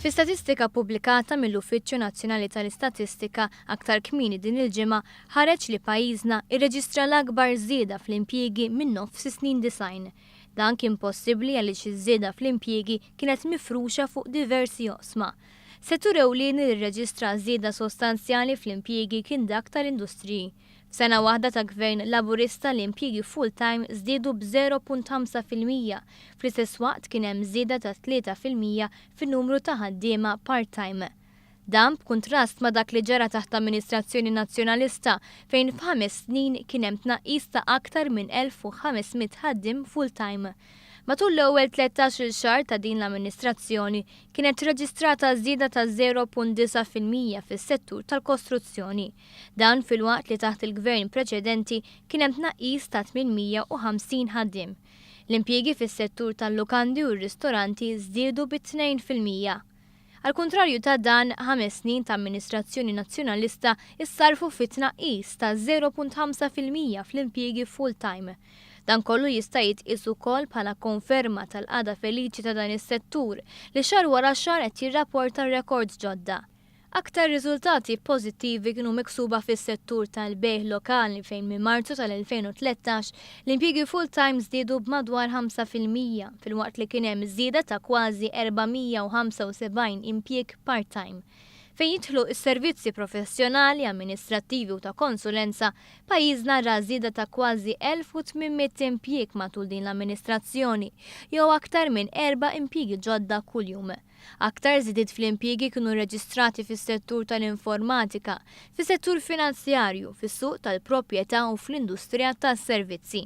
Fi-statistika ppubblikata mill-Uffiċċju Nazzjonali tal-Istatistika aktar kmieni din il-ġimgħa ħareġ li pajjiżna irreġistra l-akbar żieda fl-impjiegi minn nofs is-snin 90. Dan kien possibbli għaliex iż-żieda fl-impjiegi kienet mifruxa fuq diversi oqsma. Settur ewlieni li rreġistra żieda sostanzjali fl-impjiegi kien dak tal-industriji. F'sena waħda ta' gvern Laburista l-impjiegi full-time żdiedu b'0.5%, fl-istess waqt kien hemm żieda ta' 3% fin-numru ta' ħaddiema part-time. Dan b'kuntrast ma' dak li ġara taħt amministrazzjoni nazzjonalista fejn f'5 snin kien hemm tnaqqis ta' aktar minn 1500 ħaddiem full-time. Matul l-ewwel 13-il xahar ta' din l-amministrazzjoni kienet reġistrata żieda ta' 0.9% fis-settur tal-kostruzzjoni. Dan filwaqt li taħt il-gvern preċedenti kien hemm tnaqqis ta' 850 ħaddiem. L-impjiegi fis-settur tal-lukandi u r-ristoranti żdiedu b'2%. Al kontrarju ta' dan, 5 snin ta' amministrazzjoni nazzjonalista issarfu fi tnaqqis ta' 0.5% fl-impjiegi full-time. Dan kollu jista' jitqies ukoll bħala konferma tal-qagħda feliċi ta' dan is-settur li xahar wara xahar qed jirrapporta rekords ġodda. Aktar riżultati pożittivi kienu miksuba fis-settur tal-bejgħ lokali fejn minn Marzu tal-2013 l-impjiegi full-time żdiedu b'madwar 5% filwaqt li kien hemm żieda ta' kważi 475 impjieg part-time. Fejn jidħlu s-servizzi professjonali, amministrattivi u ta' konsulenza, pajjiżna ra żieda ta' kważi 1800 impjieg matul din l-amministrazzjoni, jew aktar minn 4 impjiegi ġodda kuljum. Aktar żidiet fl-impjiegi kienu reġistrati fis-settur tal-informatika, fis-settur finanzjarju, fis-suq tal-proprjetà u fl-industrija tas-servizzi.